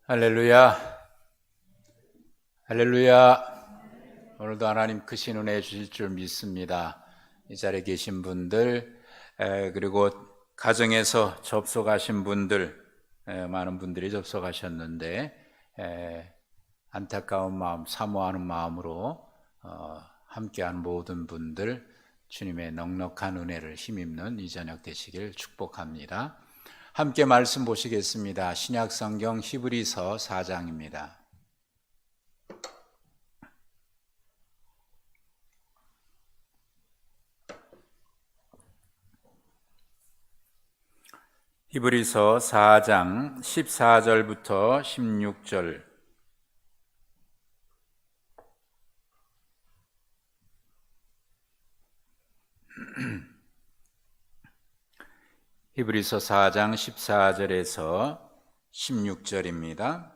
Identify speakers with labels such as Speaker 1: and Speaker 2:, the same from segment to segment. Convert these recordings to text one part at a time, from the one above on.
Speaker 1: 할렐루야, 할렐루야. 오늘도 하나님 크신 은혜 주실 줄 믿습니다. 이 자리에 계신 분들, 그리고 가정에서 접속하신 분들, 많은 분들이 접속하셨는데 안타까운 마음, 사모하는 마음으로 함께하는 모든 분들, 주님의 넉넉한 은혜를 힘입는 이 저녁 되시길 축복합니다. 함께 말씀 보시겠습니다. 신약성경 히브리서 4장입니다. 히브리서 4장 14절부터 16절. 히브리서 4장 14절에서 16절입니다.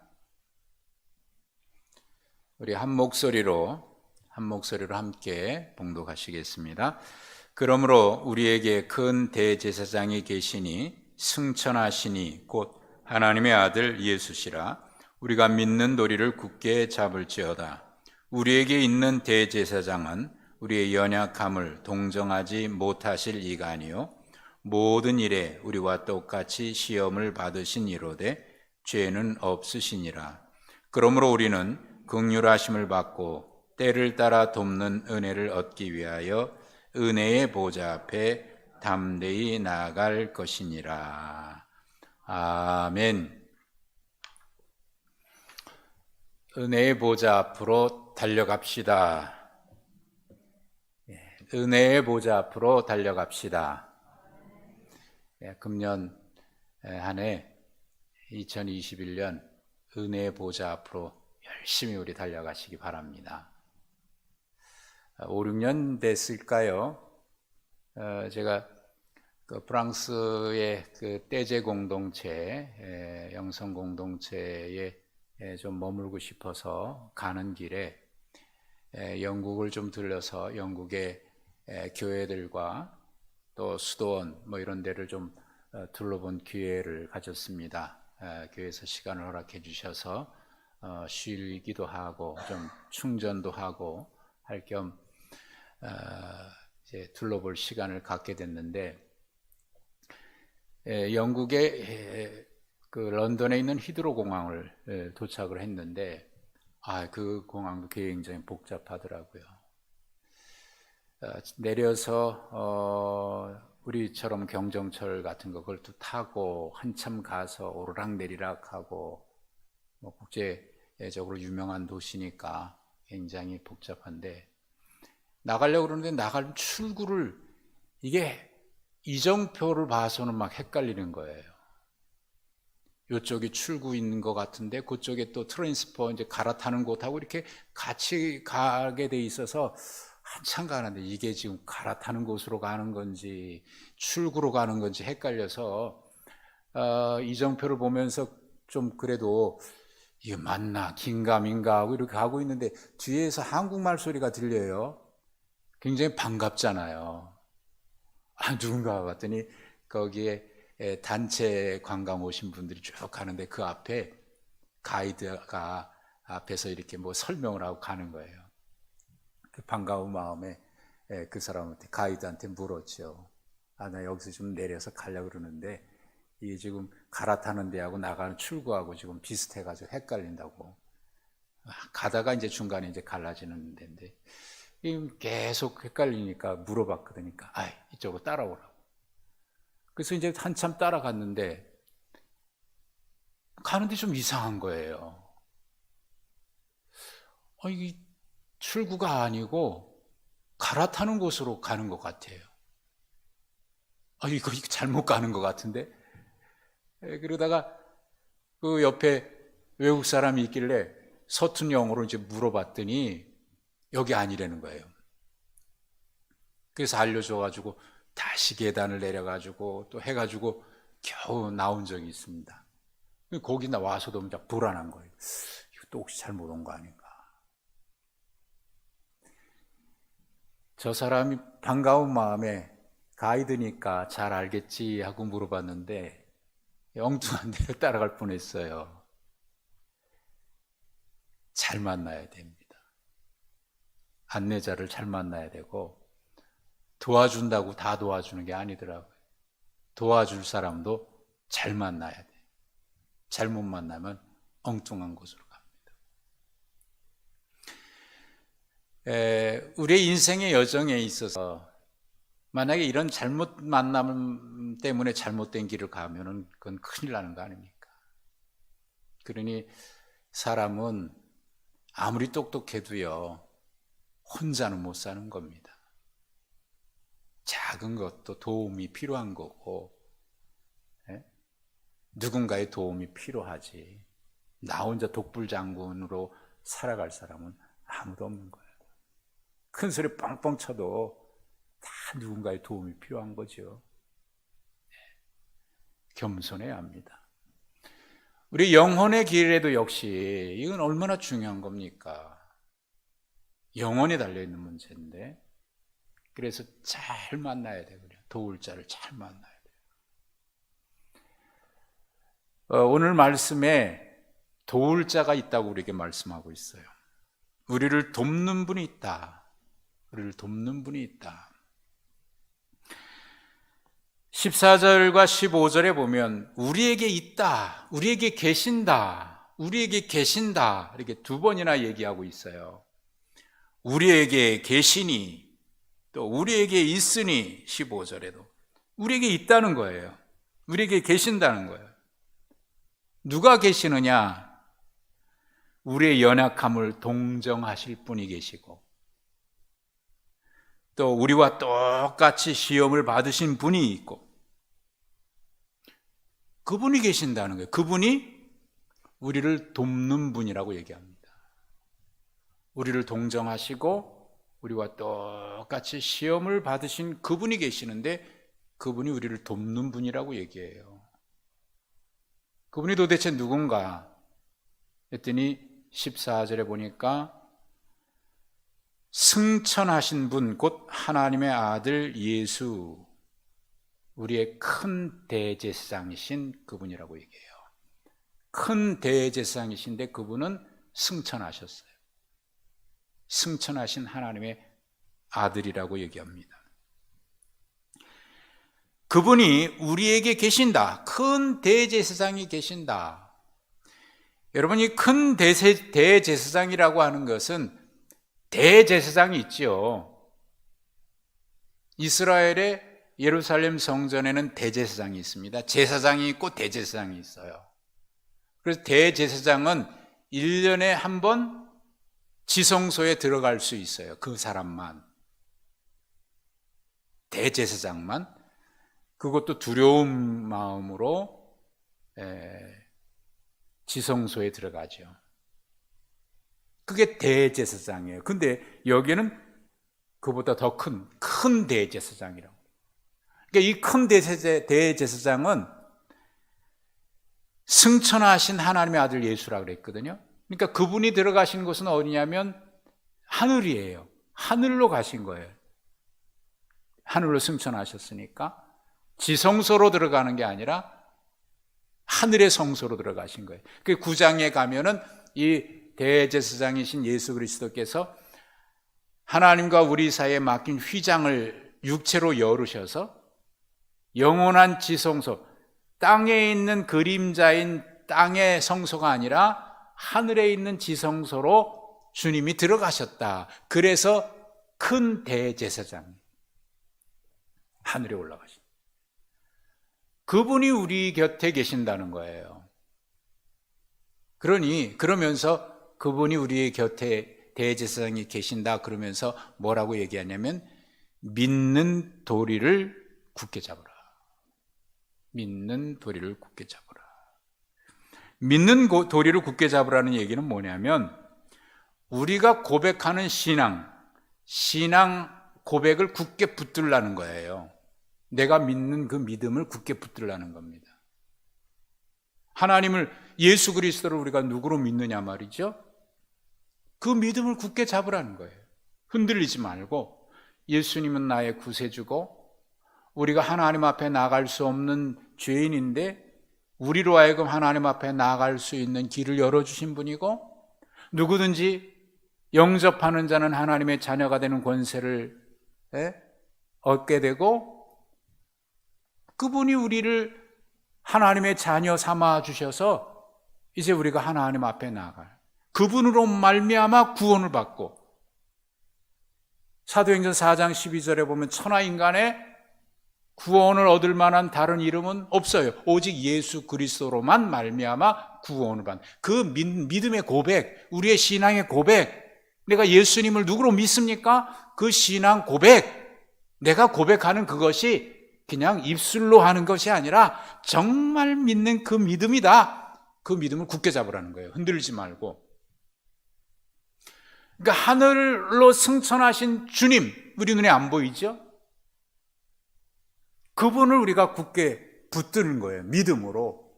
Speaker 1: 우리 한 목소리로 함께 봉독하시겠습니다. 그러므로 우리에게 큰 대제사장이 계시니 승천하시니 곧 하나님의 아들 예수시라. 우리가 믿는 도리를 굳게 잡을지어다. 우리에게 있는 대제사장은 우리의 연약함을 동정하지 못하실 이가 아니요 모든 일에 우리와 똑같이 시험을 받으신 이로되 죄는 없으시니라. 그러므로 우리는 긍휼하심을 받고 때를 따라 돕는 은혜를 얻기 위하여 은혜의 보좌 앞에 담대히 나아갈 것이니라. 아멘. 은혜의 보좌 앞으로 달려갑시다. 은혜의 보좌 앞으로 달려갑시다. 금년 한 해 2021년 은혜의 보좌 앞으로 열심히 우리 달려가시기 바랍니다. 5, 6년 됐을까요? 제가 그 프랑스의 그 떼제 공동체, 영성 공동체에 좀 머물고 싶어서 가는 길에 영국을 좀 들려서 영국의 교회들과 또 수도원 뭐 이런 데를 좀 둘러본 기회를 가졌습니다. 교회에서 시간을 허락해 주셔서 쉬기도 하고 좀 충전도 하고 할 겸 이제 둘러볼 시간을 갖게 됐는데 영국의 그 런던에 있는 히드로 공항을 도착을 했는데 그 공항도 굉장히 복잡하더라고요. 내려서 우리처럼 경정철 같은 거 그걸 또 타고 한참 가서 오르락내리락 하고 뭐 국제적으로 유명한 도시니까 굉장히 복잡한데 나가려고 그러는데 나갈 출구를 이게 이정표를 봐서는 막 헷갈리는 거예요. 이쪽이 출구 있는 것 같은데 그쪽에 또 트랜스퍼 이제 갈아타는 곳하고 이렇게 같이 가게 돼 있어서 한참 가는데 이게 지금 갈아타는 곳으로 가는 건지 출구로 가는 건지 헷갈려서 이정표를 보면서 좀 그래도 이게 맞나 긴가민가 하고 이렇게 가고 있는데 뒤에서 한국말 소리가 들려요. 굉장히 반갑잖아요. 누군가 봤더니 거기에 단체 관광 오신 분들이 쭉 가는데 그 앞에 가이드가 앞에서 이렇게 뭐 설명을 하고 가는 거예요. 그 반가운 마음에 그 사람한테 가이드한테 물었죠. 나 여기서 좀 내려서 가려고 그러는데 이게 지금 갈아타는 데하고 나가는 출구하고 지금 비슷해가지고 헷갈린다고. 가다가 이제 중간에 이제 갈라지는 데인데 계속 헷갈리니까 물어봤거든요. 이쪽으로 따라오라고. 그래서 이제 한참 따라갔는데 가는데 좀 이상한 거예요. 이게 출구가 아니고 갈아타는 곳으로 가는 것 같아요. 이거 잘못 가는 것 같은데. 그러다가 그 옆에 외국 사람이 있길래 서툰 영어로 이제 물어봤더니 여기 아니라는 거예요. 그래서 알려줘가지고 다시 계단을 내려가지고 또 해가지고 겨우 나온 적이 있습니다. 거기 와서도 불안한 거예요. 이거 또 혹시 잘못 온 거 아닌가. 저 사람이 반가운 마음에 가이드니까 잘 알겠지 하고 물어봤는데 엉뚱한 데로 따라갈 뻔했어요. 잘 만나야 됩니다. 안내자를 잘 만나야 되고, 도와준다고 다 도와주는 게 아니더라고요. 도와줄 사람도 잘 만나야 돼. 잘못 만나면 엉뚱한 곳으로 갑니다. 우리의 인생의 여정에 있어서 만약에 이런 잘못 만남 때문에 잘못된 길을 가면은 그건 큰일 나는 거 아닙니까? 그러니 사람은 아무리 똑똑해도요, 혼자는 못 사는 겁니다. 작은 것도 도움이 필요한 거고, 누군가의 도움이 필요하지. 나 혼자 독불장군으로 살아갈 사람은 아무도 없는 거예요. 큰 소리 뻥뻥 쳐도 다 누군가의 도움이 필요한 거죠. 겸손해야 합니다. 우리 영혼의 길에도 역시 이건 얼마나 중요한 겁니까? 영혼에 달려있는 문제인데, 그래서 잘 만나야 돼요. 도울 자를 잘 만나야 돼요. 오늘 말씀에 도울 자가 있다고 우리에게 말씀하고 있어요. 우리를 돕는 분이 있다. 우리를 돕는 분이 있다. 14절과 15절에 보면 우리에게 있다, 우리에게 계신다, 우리에게 계신다 이렇게 두 번이나 얘기하고 있어요. 우리에게 계시니, 또 우리에게 있으니, 15절에도 우리에게 있다는 거예요. 우리에게 계신다는 거예요. 누가 계시느냐? 우리의 연약함을 동정하실 분이 계시고, 또 우리와 똑같이 시험을 받으신 분이 있고, 그분이 계신다는 거예요. 그분이 우리를 돕는 분이라고 얘기합니다. 우리를 동정하시고 우리와 똑같이 시험을 받으신 그분이 계시는데, 그분이 우리를 돕는 분이라고 얘기해요. 그분이 도대체 누군가 했더니 14절에 보니까 승천하신 분, 곧 하나님의 아들 예수, 우리의 큰 대제사장이신 그분이라고 얘기해요. 큰 대제사장이신데 그분은 승천하셨어요. 승천하신 하나님의 아들이라고 얘기합니다. 그분이 우리에게 계신다. 큰 대제사장이 계신다. 여러분, 이 큰 대제사장이라고 하는 것은 대제사장이 있죠. 이스라엘의 예루살렘 성전에는 대제사장이 있습니다. 제사장이 있고 대제사장이 있어요. 그래서 대제사장은 1년에 한 번 지성소에 들어갈 수 있어요. 그 사람만. 대제사장만. 그것도 두려운 마음으로 지성소에 들어가죠. 그게 대제사장이에요. 근데 여기는 그보다 더 큰 대제사장이라고. 그러니까 이 큰 대제사장은 승천하신 하나님의 아들 예수라고 그랬거든요. 그러니까 그분이 들어가신 곳은 어디냐면 하늘이에요. 하늘로 가신 거예요. 하늘로 승천하셨으니까 지성소로 들어가는 게 아니라 하늘의 성소로 들어가신 거예요. 그 9장에 가면은 이 대제사장이신 예수 그리스도께서 하나님과 우리 사이에 맡긴 휘장을 육체로 열으셔서 영원한 지성소, 땅에 있는 그림자인 땅의 성소가 아니라 하늘에 있는 지성소로 주님이 들어가셨다. 그래서 큰 대제사장, 하늘에 올라가신 그분이 우리 곁에 계신다는 거예요. 그러면서 그분이 우리 곁에 대제사장이 계신다 그러면서 뭐라고 얘기하냐면 믿는 도리를 굳게 잡으라. 믿는 도리를 굳게 잡으라. 믿는 도리를 굳게 잡으라는 얘기는 뭐냐면 우리가 고백하는 신앙 고백을 굳게 붙들라는 거예요. 내가 믿는 그 믿음을 굳게 붙들라는 겁니다. 하나님을, 예수 그리스도를 우리가 누구로 믿느냐 말이죠. 그 믿음을 굳게 잡으라는 거예요. 흔들리지 말고, 예수님은 나의 구세주고 우리가 하나님 앞에 나갈 수 없는 죄인인데 우리로 하여금 하나님 앞에 나갈 수 있는 길을 열어주신 분이고, 누구든지 영접하는 자는 하나님의 자녀가 되는 권세를 얻게 되고, 그분이 우리를 하나님의 자녀 삼아 주셔서 이제 우리가 하나님 앞에 나아갈, 그분으로 말미암아 구원을 받고, 사도행전 4장 12절에 보면 천하인간의 구원을 얻을 만한 다른 이름은 없어요. 오직 예수 그리스도로만 말미암아 구원을 받는 그 믿음의 고백, 우리의 신앙의 고백, 내가 예수님을 누구로 믿습니까? 그 신앙 고백, 내가 고백하는 그것이 그냥 입술로 하는 것이 아니라 정말 믿는 그 믿음이다. 그 믿음을 굳게 잡으라는 거예요. 흔들지 말고. 그러니까 하늘로 승천하신 주님, 우리 눈에 안 보이죠? 그분을 우리가 굳게 붙드는 거예요. 믿음으로.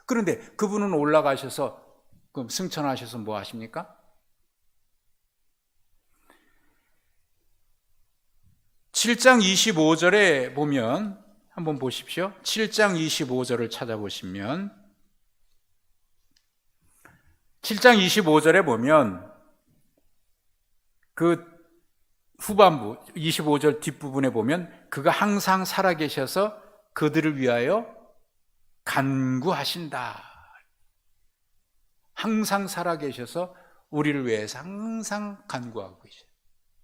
Speaker 1: 그런데 그분은 올라가셔서, 그럼 승천하셔서 뭐 하십니까? 7장 25절에 보면, 한번 보십시오. 7장 25절을 찾아보시면, 7장 25절에 보면 그 후반부 25절 뒷부분에 보면 그가 항상 살아계셔서 그들을 위하여 간구하신다. 항상 살아계셔서 우리를 위해서 항상 간구하고 계셔요.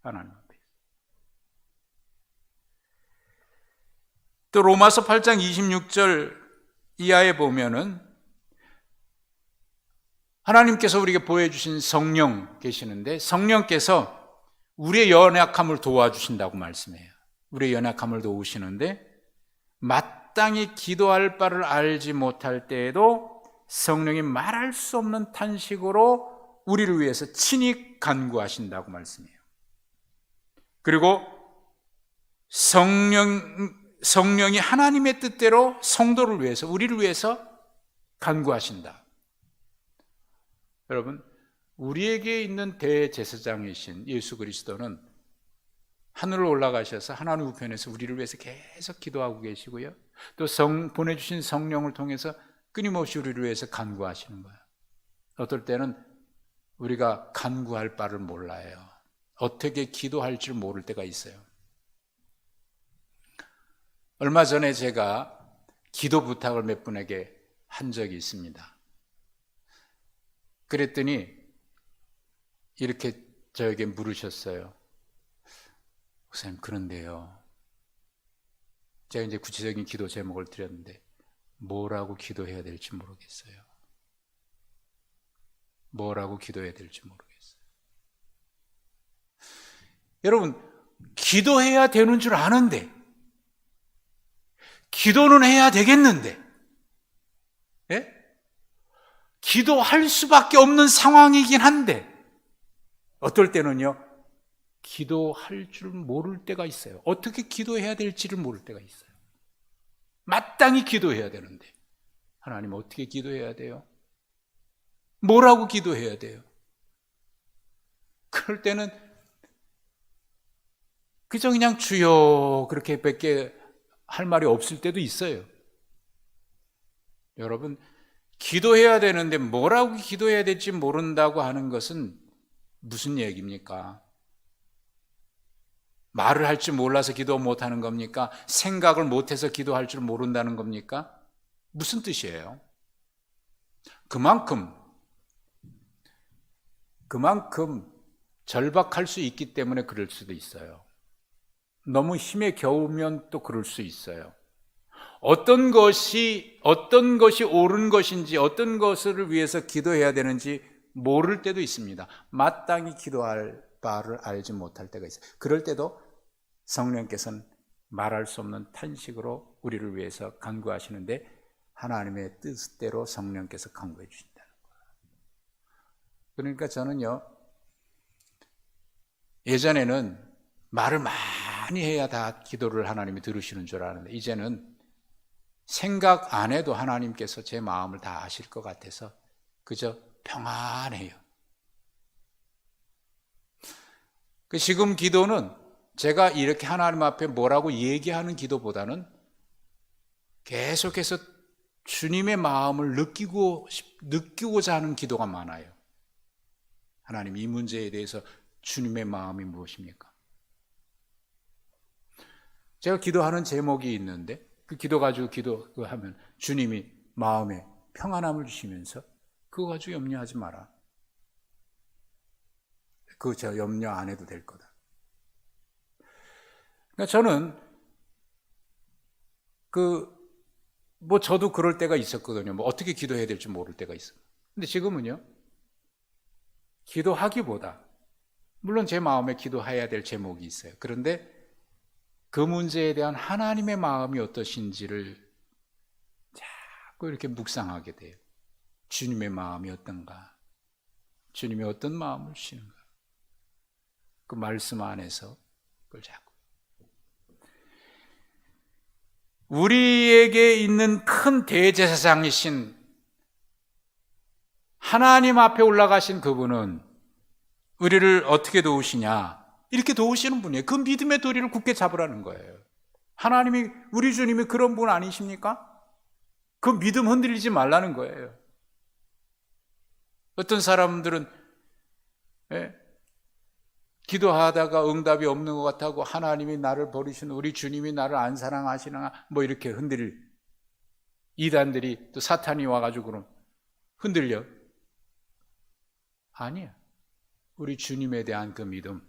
Speaker 1: 하나님 앞에. 또 로마서 8장 26절 이하에 보면은 하나님께서 우리에게 보여주신 성령 계시는데, 성령께서 우리의 연약함을 도와주신다고 말씀해요. 우리의 연약함을 도우시는데, 마땅히 기도할 바를 알지 못할 때에도 성령이 말할 수 없는 탄식으로 우리를 위해서 친히 간구하신다고 말씀해요. 그리고 성령이 하나님의 뜻대로 성도를 위해서, 우리를 위해서 간구하신다. 여러분, 우리에게 있는 대제사장이신 예수 그리스도는 하늘로 올라가셔서 하나님 우편에서 우리를 위해서 계속 기도하고 계시고요, 또 보내주신 성령을 통해서 끊임없이 우리를 위해서 간구하시는 거예요. 어떨 때는 우리가 간구할 바를 몰라요. 어떻게 기도할 줄 모를 때가 있어요. 얼마 전에 제가 기도 부탁을 몇 분에게 한 적이 있습니다. 그랬더니 이렇게 저에게 물으셨어요. 목사님, 그런데요, 제가 이제 구체적인 기도 제목을 드렸는데 뭐라고 기도해야 될지 모르겠어요. 뭐라고 기도해야 될지 모르겠어요. 여러분, 기도해야 되는 줄 아는데, 기도는 해야 되겠는데, 예? 기도할 수밖에 없는 상황이긴 한데, 어떨 때는요, 기도할 줄 모를 때가 있어요. 어떻게 기도해야 될지를 모를 때가 있어요. 마땅히 기도해야 되는데, 하나님 어떻게 기도해야 돼요? 뭐라고 기도해야 돼요? 그럴 때는 그저 그냥 주여 그렇게 밖에 할 말이 없을 때도 있어요. 여러분, 기도해야 되는데 뭐라고 기도해야 될지 모른다고 하는 것은 무슨 얘기입니까? 말을 할 줄 몰라서 기도 못하는 겁니까? 생각을 못해서 기도할 줄 모른다는 겁니까? 무슨 뜻이에요? 그만큼 절박할 수 있기 때문에 그럴 수도 있어요. 너무 힘에 겨우면 또 그럴 수 있어요. 어떤 것이 옳은 것인지, 어떤 것을 위해서 기도해야 되는지 모를 때도 있습니다. 마땅히 기도할 바를 알지 못할 때가 있어요. 그럴 때도 성령께서는 말할 수 없는 탄식으로 우리를 위해서 간구하시는데, 하나님의 뜻대로 성령께서 간구해 주신다는 거예요. 그러니까 저는요, 예전에는 말을 많이 해야 다 기도를 하나님이 들으시는 줄 알았는데, 이제는 생각 안 해도 하나님께서 제 마음을 다 아실 것 같아서 그저 평안해요. 지금 기도는 제가 이렇게 하나님 앞에 뭐라고 얘기하는 기도보다는 계속해서 주님의 마음을 느끼고자 하는 기도가 많아요. 하나님, 이 문제에 대해서 주님의 마음이 무엇입니까? 제가 기도하는 제목이 있는데 그 기도 가지고 기도하면 주님이 마음에 평안함을 주시면서 그거 가지고 염려하지 마라. 그거 저 염려 안 해도 될 거다. 그러니까 저는 저도 그럴 때가 있었거든요. 어떻게 기도해야 될지 모를 때가 있어요. 근데 지금은요, 기도하기보다, 물론 제 마음에 기도해야 될 제목이 있어요. 그런데 그 문제에 대한 하나님의 마음이 어떠신지를 자꾸 이렇게 묵상하게 돼요. 주님의 마음이 어떤가? 주님이 어떤 마음을 주시는가? 그 말씀 안에서 그걸 자꾸. 우리에게 있는 큰 대제사장이신 하나님 앞에 올라가신 그분은 우리를 어떻게 도우시냐? 이렇게 도우시는 분이에요. 그 믿음의 도리를 굳게 잡으라는 거예요. 하나님이, 우리 주님이 그런 분 아니십니까? 그 믿음 흔들리지 말라는 거예요. 어떤 사람들은 기도하다가 응답이 없는 것 같다고 하나님이 나를 버리신, 우리 주님이 나를 안 사랑하시나 이렇게 흔들릴 이단들이, 또 사탄이 와가지고 그럼 흔들려. 아니야. 우리 주님에 대한 그 믿음,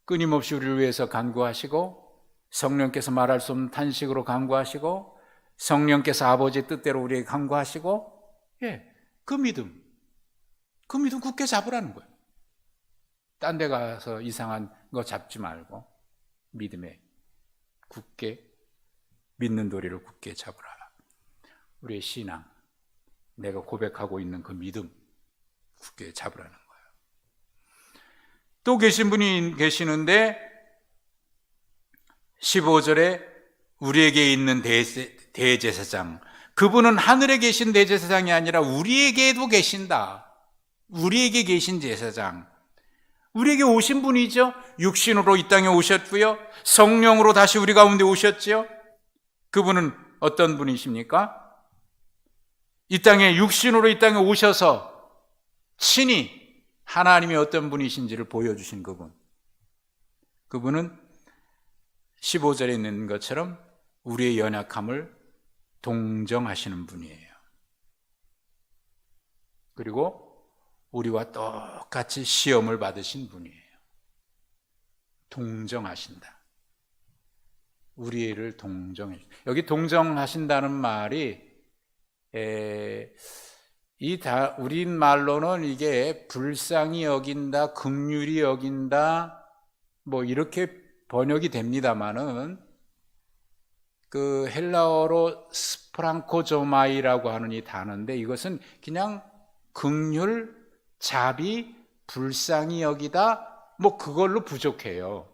Speaker 1: 끊임없이 우리를 위해서 간구하시고 성령께서 말할 수 없는 탄식으로 간구하시고 성령께서 아버지의 뜻대로 우리에게 간구하시고, 그 믿음 굳게 잡으라는 거예요. 딴 데 가서 이상한 거 잡지 말고 믿음에 굳게, 믿는 도리를 굳게 잡으라. 우리의 신앙, 내가 고백하고 있는 그 믿음 굳게 잡으라는 거예요. 또 계신 분이 계시는데 15절에 우리에게 있는 대제사장, 그분은 하늘에 계신 대제사장이 아니라 우리에게도 계신다. 우리에게 계신 제사장, 우리에게 오신 분이죠. 육신으로 이 땅에 오셨고요, 성령으로 다시 우리 가운데 오셨죠. 그분은 어떤 분이십니까? 이 땅에 육신으로 이 땅에 오셔서 친히 하나님이 어떤 분이신지를 보여주신 그분, 그분은 15절에 있는 것처럼 우리의 연약함을 동정하시는 분이에요. 그리고 우리와 똑같이 시험을 받으신 분이에요. 동정하신다. 우리를 동정해. 여기 동정하신다는 말이 우린 말로는 이게 불쌍히 여긴다, 긍휼히 여긴다, 이렇게 번역이 됩니다만은 그 헬라어로 스프랑코조마이라고 하는 이 단어인데, 이것은 그냥 긍휼, 자비, 불쌍히 여기다, 그걸로 부족해요.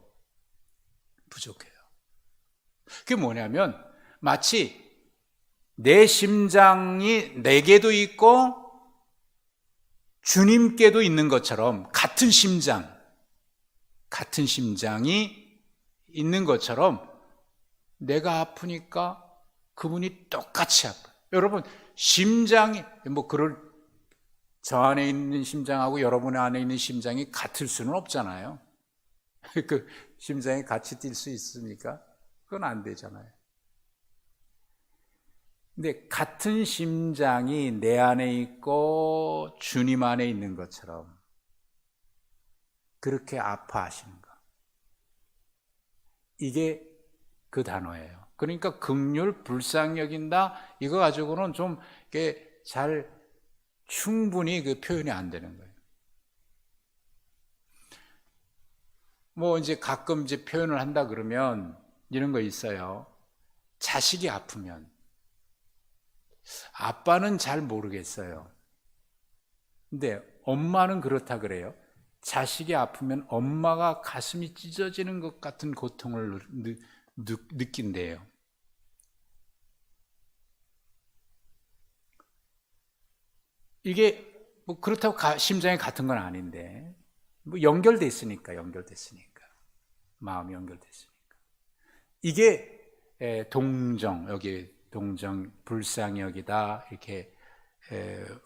Speaker 1: 그게 뭐냐면 마치 내 심장이 내게도 있고 주님께도 있는 것처럼, 같은 심장이 있는 것처럼 내가 아프니까 그분이 똑같이 아파요. 여러분, 심장이 저 안에 있는 심장하고 여러분의 안에 있는 심장이 같을 수는 없잖아요. 그 심장이 같이 뛸 수 있습니까? 그건 안 되잖아요. 근데 같은 심장이 내 안에 있고 주님 안에 있는 것처럼 그렇게 아파하시는 거, 이게 그 단어예요. 그러니까 긍휼, 불쌍히 여긴다, 이거 가지고는 좀 이렇게 잘 충분히 그 표현이 안 되는 거예요. 이제 가끔 이제 표현을 한다 그러면 이런 거 있어요. 자식이 아프면 아빠는 잘 모르겠어요. 근데 엄마는 그렇다 그래요. 자식이 아프면 엄마가 가슴이 찢어지는 것 같은 고통을 느낀대요. 이게 그렇다고 심장이 같은 건 아닌데 연결돼 있으니까 마음이 연결됐으니까 이게 동정, 여기 동정, 불쌍히 여기다, 이렇게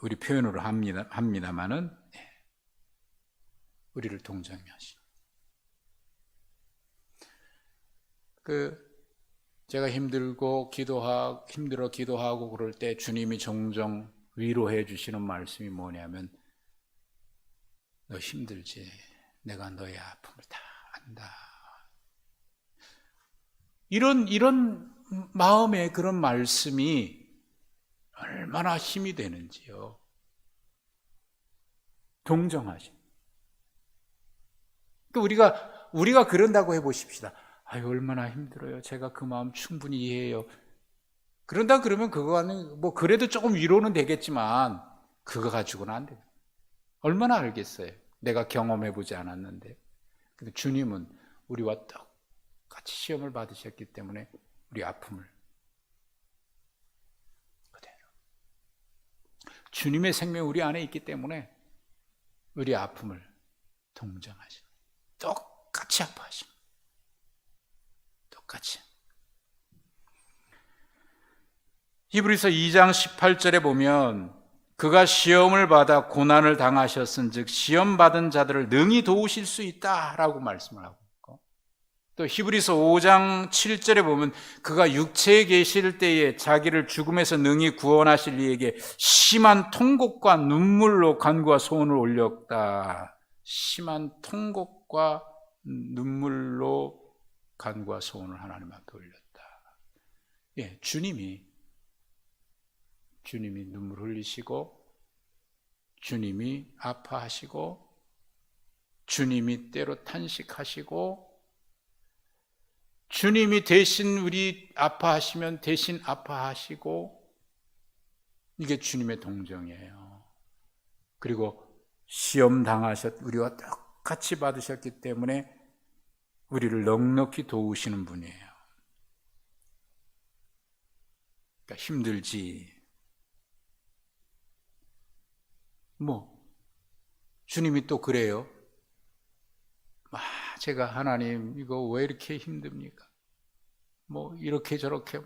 Speaker 1: 우리 표현으로 합니다만은 우리를 동정해 하시는. 제가 힘들어 기도하고 그럴 때 주님이 종종 위로해 주시는 말씀이 뭐냐면, 너 힘들지? 내가 너의 아픔을 다 안다. 이런 마음의 그런 말씀이 얼마나 힘이 되는지요. 동정하심. 우리가 그런다고 해보십시다. 아유, 얼마나 힘들어요. 제가 그 마음 충분히 이해해요. 그런다 그러면 그거는 뭐 그래도 조금 위로는 되겠지만 그거 가지고는 안 돼요. 얼마나 알겠어요. 내가 경험해보지 않았는데. 근데 주님은 우리와 똑같이 시험을 받으셨기 때문에 우리 아픔을 그대로, 주님의 생명이 우리 안에 있기 때문에 우리 아픔을 동정하시고 똑같이 아파하시고 똑같이. 히브리서 2장 18절에 보면 그가 시험을 받아 고난을 당하셨은즉 시험 받은 자들을 능히 도우실 수 있다라고 말씀을 하고 있고, 또 히브리서 5장 7절에 보면 그가 육체에 계실 때에 자기를 죽음에서 능히 구원하실 이에게 심한 통곡과 눈물로 간구와 소원을 올렸다. 심한 통곡과 눈물로 간구와 소원을 하나님 앞에 올렸다. 주님이 눈물 흘리시고, 주님이 아파하시고, 주님이 때로 탄식하시고, 주님이 대신 우리 아파하시면 대신 아파하시고, 이게 주님의 동정이에요. 그리고 시험 우리와 똑같이 받으셨기 때문에 우리를 넉넉히 도우시는 분이에요. 그러니까 힘들지. 주님이 또 그래요. 제가 하나님 이거 왜 이렇게 힘듭니까? 이렇게 저렇게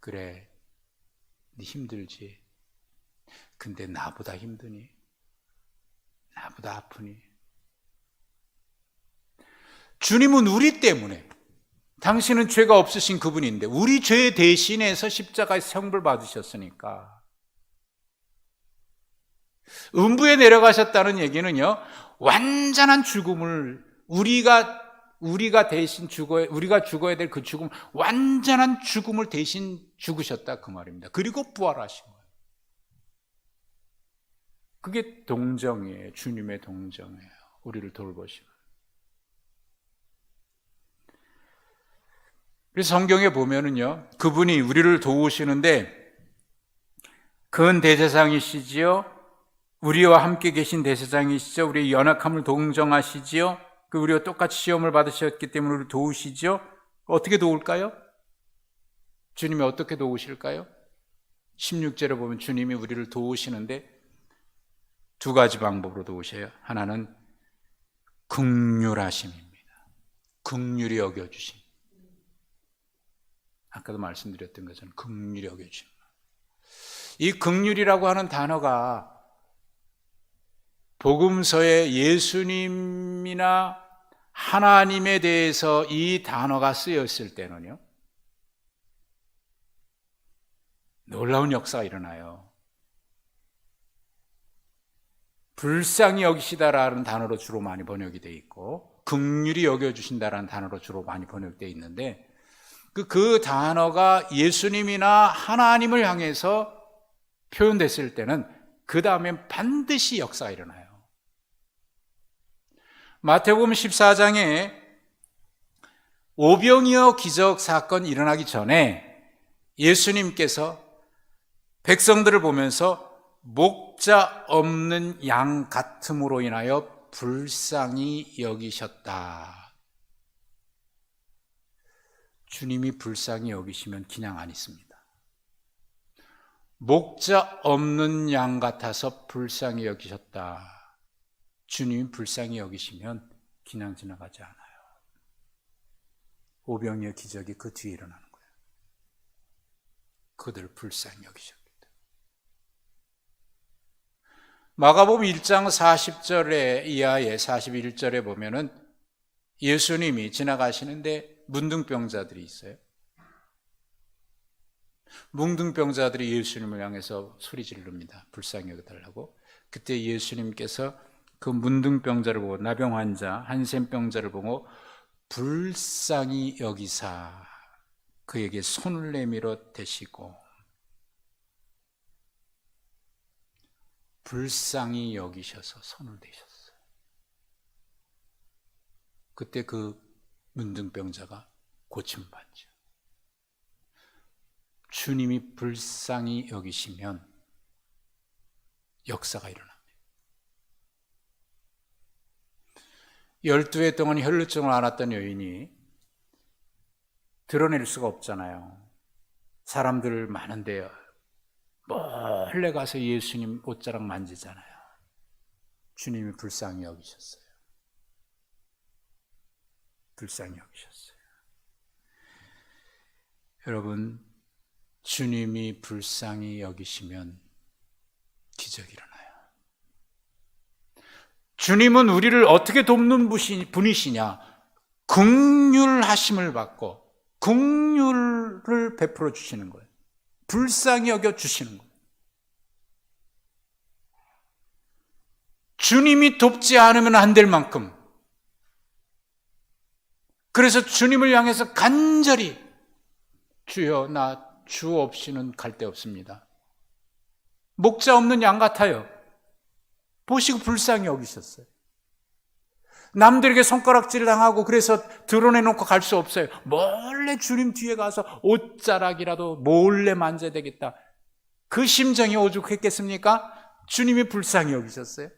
Speaker 1: 그래, 네 힘들지. 근데 나보다 힘드니? 나보다 아프니? 주님은 우리 때문에, 당신은 죄가 없으신 그분인데 우리 죄 대신해서 십자가에 형벌 받으셨으니까, 음부에 내려가셨다는 얘기는요, 완전한 죽음을 우리가 대신 우리가 죽어야 될 그 죽음, 완전한 죽음을 대신 죽으셨다 그 말입니다. 그리고 부활하신 거예요. 그게 동정이에요. 주님의 동정이에요. 우리를 돌보시고. 그래서 성경에 보면은요, 그분이 우리를 도우시는데 큰 대제사장이시지요. 우리와 함께 계신 대제사장이시죠. 우리의 연약함을 동정하시지요. 우리와 똑같이 시험을 받으셨기 때문에 우리를 도우시죠. 어떻게 도울까요? 주님이 어떻게 도우실까요? 16절에 보면 주님이 우리를 도우시는데 두 가지 방법으로 도우셔요. 하나는 긍휼하심입니다. 긍휼히 여겨주심. 아까도 말씀드렸던 것처럼 긍휼히 여겨주심. 이 긍휼이라고 하는 단어가 복음서에 예수님이나 하나님에 대해서 이 단어가 쓰였을 때는요, 놀라운 역사가 일어나요. 불쌍히 여기시다라는 단어로 주로 많이 번역이 되어 있고, 긍휼히 여겨주신다라는 단어로 주로 많이 번역되어 있는데, 그 단어가 예수님이나 하나님을 향해서 표현됐을 때는 그 다음엔 반드시 역사가 일어나요. 마태복음 14장에 오병이어 기적 사건이 일어나기 전에 예수님께서 백성들을 보면서 목자 없는 양 같음으로 인하여 불쌍히 여기셨다. 주님이 불쌍히 여기시면 그냥 안 있습니다. 목자 없는 양 같아서 불쌍히 여기셨다. 주님이 불쌍히 여기시면 그냥 지나가지 않아요. 오병이어 기적이 그 뒤에 일어나는 거예요. 그들을 불쌍히 여기셨기 때문에. 마가복음 1장 40절에 이하에 41절에 보면은 예수님이 지나가시는데 문둥병자들이 있어요. 문둥병자들이 예수님을 향해서 소리 지릅니다. 불쌍히 여겨달라고. 그때 예수님께서 그 문둥병자를 보고, 나병 환자, 한센병자를 보고 불쌍히 여기사 그에게 손을 내밀어 대시고, 불쌍히 여기셔서 손을 대셨어요. 그때 그 문둥병자가 고침받죠. 주님이 불쌍히 여기시면 역사가 일어납니다. 12해 동안 혈루증을 앓았던 여인이 드러낼 수가 없잖아요. 사람들 많은데 몰래 가서 예수님 옷자락 만지잖아요. 주님이 불쌍히 여기셨어요. 불쌍히 여기셨어요. 여러분, 주님이 불쌍히 여기시면 기적이 일어나요. 주님은 우리를 어떻게 돕는 분이시냐? 긍휼하심을 받고 긍휼을 베풀어 주시는 거예요. 불쌍히 여겨 주시는 거예요. 주님이 돕지 않으면 안 될 만큼, 그래서 주님을 향해서 간절히 주여, 나 주 없이는 갈 데 없습니다. 목자 없는 양 같아요. 보시고 불쌍히 여기셨어요. 남들에게 손가락질 당하고 그래서 드러내놓고 갈 수 없어요. 몰래 주님 뒤에 가서 옷자락이라도 몰래 만져야 되겠다. 그 심정이 오죽했겠습니까? 주님이 불쌍히 여기셨어요.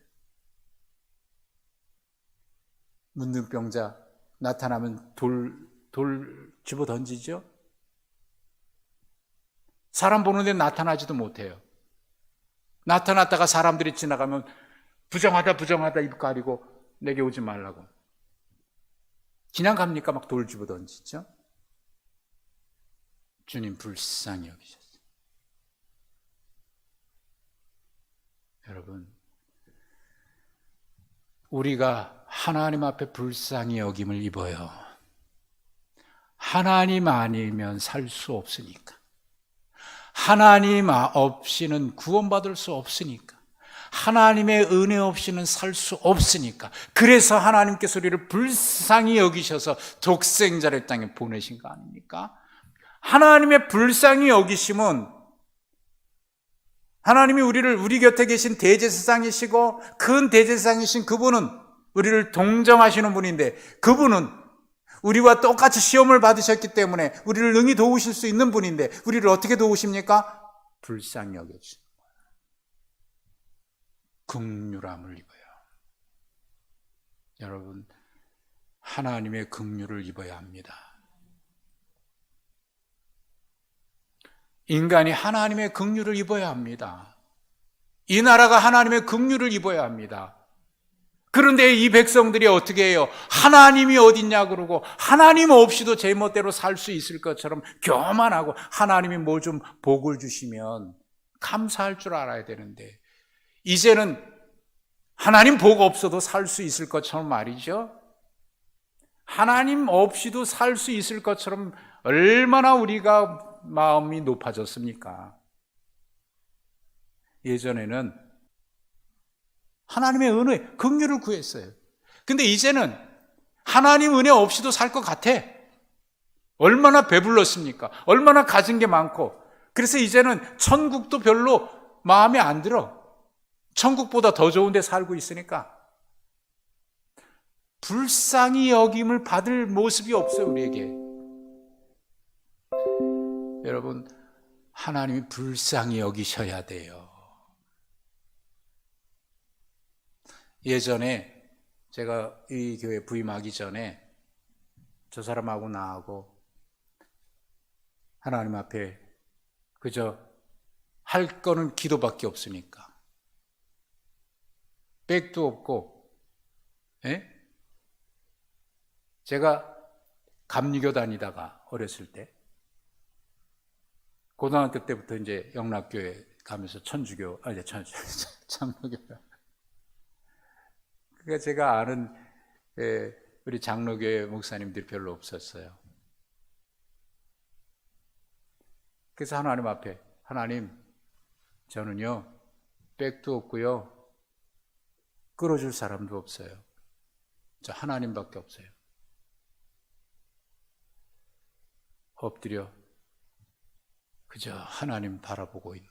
Speaker 1: 문둥병자 나타나면 돌 집어 던지죠. 사람 보는데 나타나지도 못해요. 나타났다가 사람들이 지나가면 부정하다 입 가리고 내게 오지 말라고. 그냥 갑니까? 막 돌 집어 던지죠. 주님 불쌍히 여기셨어요. 여러분, 우리가 하나님 앞에 불쌍히 여김을 입어요. 하나님 아니면 살 수 없으니까. 하나님 없이는 구원받을 수 없으니까. 하나님의 은혜 없이는 살 수 없으니까. 그래서 하나님께서 우리를 불쌍히 여기셔서 독생자를 땅에 보내신 거 아닙니까? 하나님의 불쌍히 여기심은 하나님이 우리 곁에 계신 대제사장이시고 큰 대제사장이신 그분은 우리를 동정하시는 분인데, 그분은 우리와 똑같이 시험을 받으셨기 때문에 우리를 능히 도우실 수 있는 분인데 우리를 어떻게 도우십니까? 불쌍히 여겨주시는 거예요. 긍휼함을 입어요. 여러분, 하나님의 긍휼을 입어야 합니다. 인간이 하나님의 긍휼을 입어야 합니다. 이 나라가 하나님의 긍휼을 입어야 합니다. 그런데 이 백성들이 어떻게 해요? 하나님이 어딨냐 그러고 하나님 없이도 제멋대로 살 수 있을 것처럼 교만하고, 하나님이 뭐 좀 복을 주시면 감사할 줄 알아야 되는데 이제는 하나님 복 없어도 살 수 있을 것처럼 말이죠. 하나님 없이도 살 수 있을 것처럼 얼마나 우리가 마음이 높아졌습니까? 예전에는 하나님의 은혜, 긍휼을 구했어요. 근데 이제는 하나님 은혜 없이도 살 것 같아. 얼마나 배불렀습니까? 얼마나 가진 게 많고. 그래서 이제는 천국도 별로 마음에 안 들어. 천국보다 더 좋은 데 살고 있으니까. 불쌍히 여김을 받을 모습이 없어요, 우리에게. 여러분, 하나님이 불쌍히 여기셔야 돼요. 예전에 제가 이 교회 부임하기 전에 저 사람하고 나하고 하나님 앞에 그저 할 거는 기도밖에 없으니까, 백도 없고, 예? 제가 감리교 다니다가 어렸을 때, 고등학교 때부터 이제 영락교회 가면서 장로교 그러니까 제가 아는 우리 장로교회 목사님들이 별로 없었어요. 그래서 하나님 앞에, 하나님, 저는요 백도 없고요 끌어줄 사람도 없어요. 저 하나님밖에 없어요. 엎드려 그저 하나님 바라보고 있는,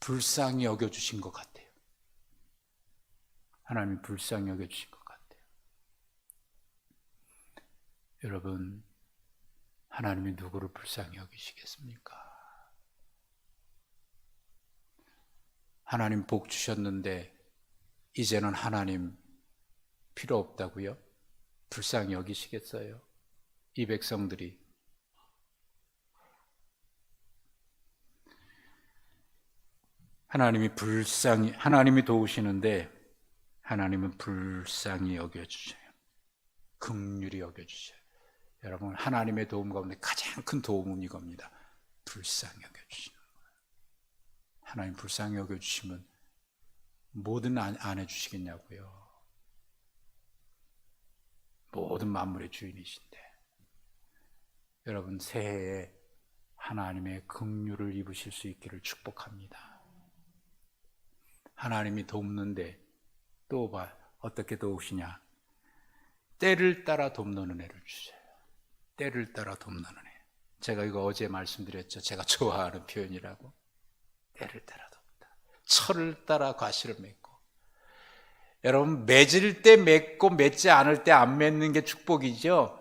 Speaker 1: 불쌍히 여겨주신 것 같아요. 하나님 불쌍히 여겨주신 것 같아요. 여러분, 하나님이 누구를 불쌍히 여기시겠습니까? 하나님 복 주셨는데 이제는 하나님 필요 없다고요? 불쌍히 여기시겠어요? 이 백성들이. 하나님이 도우시는데 하나님은 불쌍히 여겨주셔요. 긍휼히 여겨주셔요. 여러분, 하나님의 도움 가운데 가장 큰 도움은 이겁니다. 불쌍히 여겨주시는 거예요. 하나님 불쌍히 여겨주시면 뭐든 안 해주시겠냐고요. 모든 만물의 주인이신데. 여러분, 새해에 하나님의 긍휼을 입으실 수 있기를 축복합니다. 하나님이 돕는데 또 어떻게 도우시냐? 때를 따라 돕는 은혜를 주셔요. 때를 따라 돕는 은혜. 제가 이거 어제 말씀드렸죠. 제가 좋아하는 표현이라고. 때를 따라 돕다. 철을 따라 과실을 맺고. 여러분, 맺을 때 맺고 맺지 않을 때 안 맺는 게 축복이죠.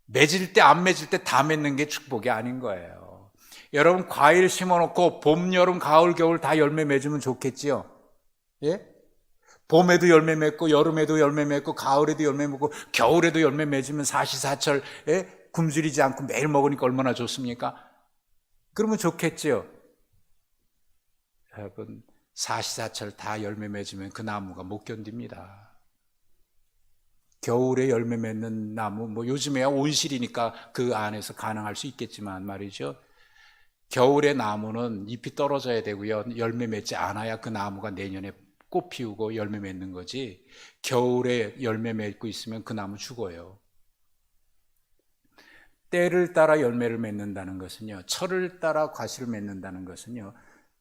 Speaker 1: 맺을 때 안 맺을 때 다 맺는 게 축복이 아닌 거예요. 여러분, 과일 심어놓고 봄, 여름, 가을, 겨울 다 열매 맺으면 좋겠지요. 예? 봄에도 열매 맺고 여름에도 열매 맺고 가을에도 열매 맺고 겨울에도 열매 맺으면 사시사철 굶주리지 않고 매일 먹으니까 얼마나 좋습니까? 그러면 좋겠지요. 여러분, 사시사철 다 열매 맺으면 그 나무가 못 견딥니다. 겨울에 열매 맺는 나무, 뭐 요즘에야 온실이니까 그 안에서 가능할 수 있겠지만 말이죠. 겨울에 나무는 잎이 떨어져야 되고요. 열매 맺지 않아야 그 나무가 내년에 꽃 피우고 열매 맺는 거지. 겨울에 열매 맺고 있으면 그 나무 죽어요. 때를 따라 열매를 맺는다는 것은요, 철을 따라 과실을 맺는다는 것은요,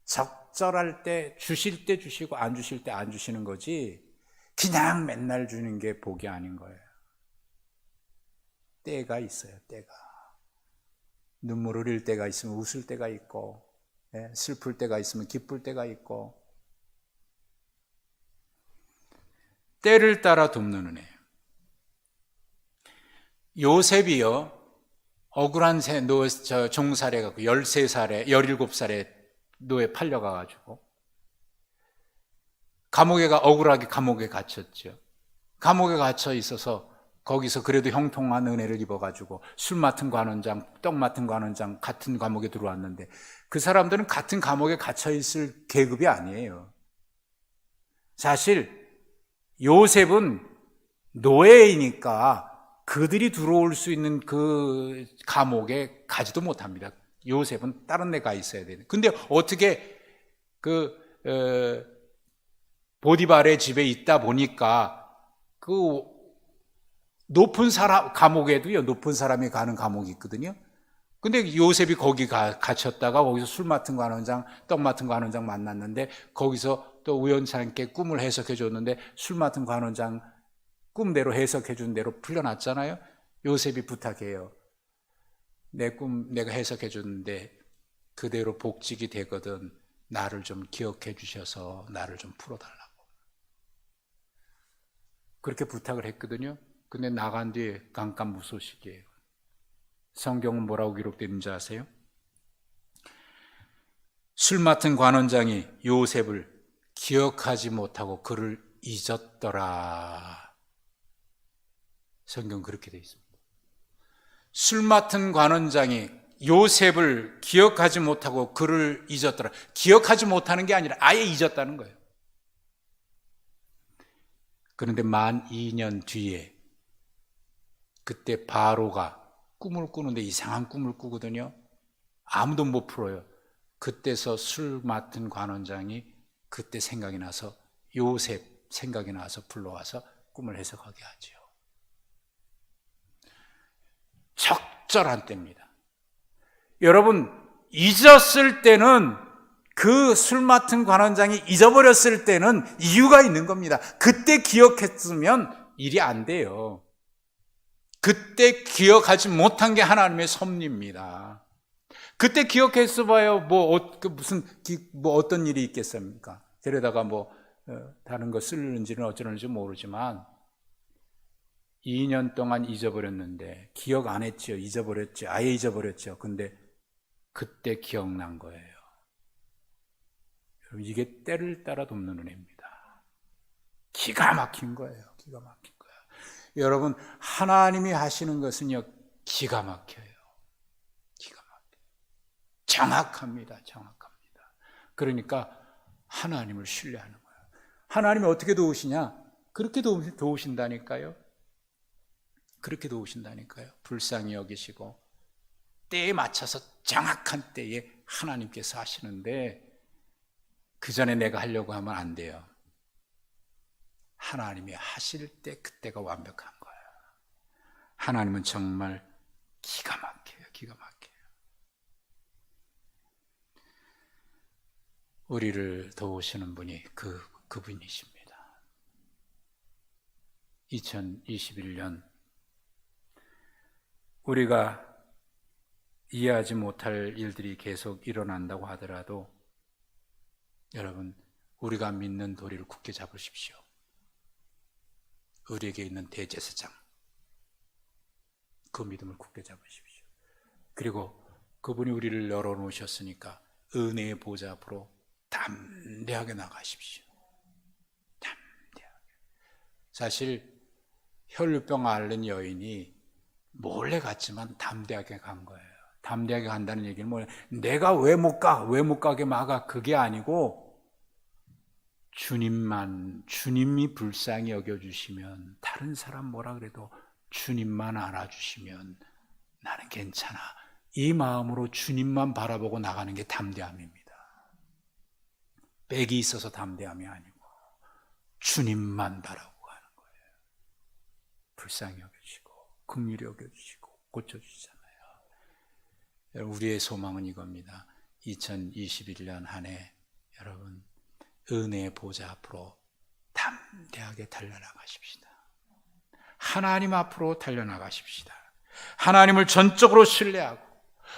Speaker 1: 적절할 때 주실 때 주시고 안 주실 때 안 주시는 거지, 그냥 맨날 주는 게 복이 아닌 거예요. 때가 있어요. 때가. 눈물 흘릴 때가 있으면 웃을 때가 있고, 슬플 때가 있으면 기쁠 때가 있고, 때를 따라 돕는 은혜. 요셉이요, 억울한 종살이 갖고 13살에 17살에 노예 팔려가가지고 억울하게 감옥에 갇혔죠. 감옥에 갇혀 있어서 거기서 그래도 형통한 은혜를 입어가지고 술 맡은 관원장, 떡 맡은 관원장 같은 감옥에 들어왔는데 그 사람들은 같은 감옥에 갇혀 있을 계급이 아니에요. 사실 요셉은 노예이니까 그들이 들어올 수 있는 그 감옥에 가지도 못합니다. 요셉은 다른 데 가 있어야 되는. 근데 어떻게 보디발의 집에 있다 보니까 그 높은 사람 감옥에도요, 높은 사람이 가는 감옥이 있거든요. 근데 요셉이 거기 갇혔다가 거기서 술 맡은 관원장, 떡 맡은 관원장 만났는데 거기서 또 우연찮게 꿈을 해석해 줬는데 술 맡은 관원장 꿈대로 해석해 준 대로 풀려났잖아요. 요셉이 부탁해요. 내 꿈 내가 해석해 줬는데 그대로 복직이 되거든 나를 좀 기억해 주셔서 나를 좀 풀어달라고. 그렇게 부탁을 했거든요. 근데 나간 뒤에 깜깜무소식이에요. 성경은 뭐라고 기록되어 있는지 아세요? 술 맡은 관원장이 요셉을 기억하지 못하고 그를 잊었더라. 성경 그렇게 되어 있습니다. 술 맡은 관원장이 요셉을 기억하지 못하고 그를 잊었더라. 기억하지 못하는 게 아니라 아예 잊었다는 거예요. 그런데 만 2년 뒤에 그때 바로가 꿈을 꾸는데 이상한 꿈을 꾸거든요. 아무도 못 풀어요. 그때서 술 맡은 관원장이 그때 생각이 나서 요셉 생각이 나서 불러와서 꿈을 해석하게 하죠. 적절한 때입니다. 여러분, 잊었을 때는, 그 술 맡은 관원장이 잊어버렸을 때는 이유가 있는 겁니다. 그때 기억했으면 일이 안 돼요. 그때 기억하지 못한 게 하나님의 섭리입니다. 그때 기억했어 봐요. 무슨 어떤 일이 있겠습니까? 데려다가 다른 거 쓰는지는 어쩌는지 모르지만 2년 동안 잊어버렸는데 기억 안 했죠. 잊어버렸죠. 아예 잊어버렸죠. 근데 그때 기억난 거예요. 여러분, 이게 때를 따라 돕는 은혜입니다. 기가 막힌 거예요. 기가 막힌 거예요. 여러분, 하나님이 하시는 것은요, 기가 막혀요. 기가 막혀요. 정확합니다. 정확합니다. 그러니까 하나님을 신뢰하는 거예요. 하나님이 어떻게 도우시냐? 그렇게 도우신다니까요. 그렇게 도우신다니까요. 불쌍히 여기시고 때에 맞춰서 정확한 때에 하나님께서 하시는데 그 전에 내가 하려고 하면 안 돼요. 하나님이 하실 때 그때가 완벽한 거예요. 하나님은 정말 기가 막혀요. 기가 막혀요. 우리를 도우시는 분이 그분이십니다. 2021년 우리가 이해하지 못할 일들이 계속 일어난다고 하더라도 여러분, 우리가 믿는 도리를 굳게 잡으십시오. 우리에게 있는 대제사장, 그 믿음을 굳게 잡으십시오. 그리고 그분이 우리를 열어놓으셨으니까 은혜의 보좌 앞으로 담대하게 나가십시오. 담대하게. 사실 혈루병 앓는 여인이 몰래 갔지만 담대하게 간 거예요. 담대하게 간다는 얘기는 뭐예요? 내가 왜 못 가게 막아? 그게 아니고 주님이 불쌍히 여겨주시면, 다른 사람 뭐라 그래도 주님만 알아주시면 나는 괜찮아. 이 마음으로 주님만 바라보고 나가는 게 담대함입니다. 백이 있어서 담대함이 아니고 주님만 바라보고 가는 거예요. 불쌍히 여겨주시고 긍휼히 여겨주시고 고쳐주시잖아요. 우리의 소망은 이겁니다. 2021년 한 해 여러분, 은혜의 보좌 앞으로 담대하게 달려나가십시다. 하나님 앞으로 달려나가십시다. 하나님을 전적으로 신뢰하고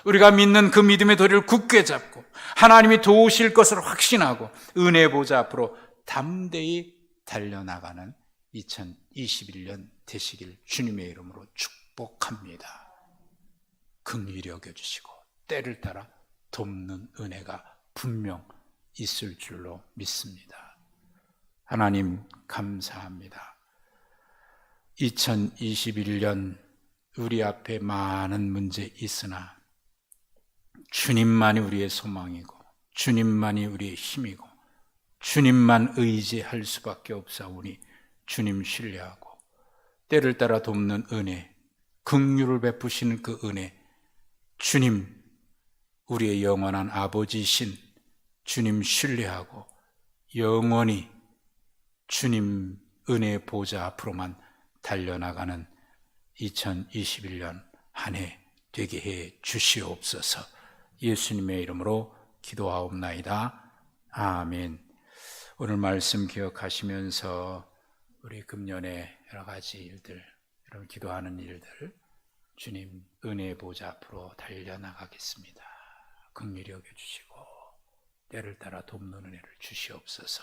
Speaker 1: 우리가 믿는 그 믿음의 도리를 굳게 잡고 하나님이 도우실 것을 확신하고 은혜의 보좌 앞으로 담대히 달려나가는 2021년 되시길 주님의 이름으로 축복합니다. 긍휼히 여겨주시고 때를 따라 돕는 은혜가 분명 있을 줄로 믿습니다. 하나님 감사합니다. 2021년 우리 앞에 많은 문제 있으나 주님만이 우리의 소망이고 주님만이 우리의 힘이고 주님만 의지할 수밖에 없사오니 주님 신뢰하고 때를 따라 돕는 은혜, 긍휼을 베푸시는 그 은혜, 주님 우리의 영원한 아버지이신 주님 신뢰하고 영원히 주님 은혜의 보좌 앞으로만 달려나가는 2021년 한 해 되게 해 주시옵소서. 예수님의 이름으로 기도하옵나이다. 아멘. 오늘 말씀 기억하시면서 우리 금년에 여러 가지 일들, 여러분 기도하는 일들 주님 은혜의 보좌 앞으로 달려나가겠습니다. 긍휼히 여겨주시고 때를 따라 돕는 은혜를 주시옵소서.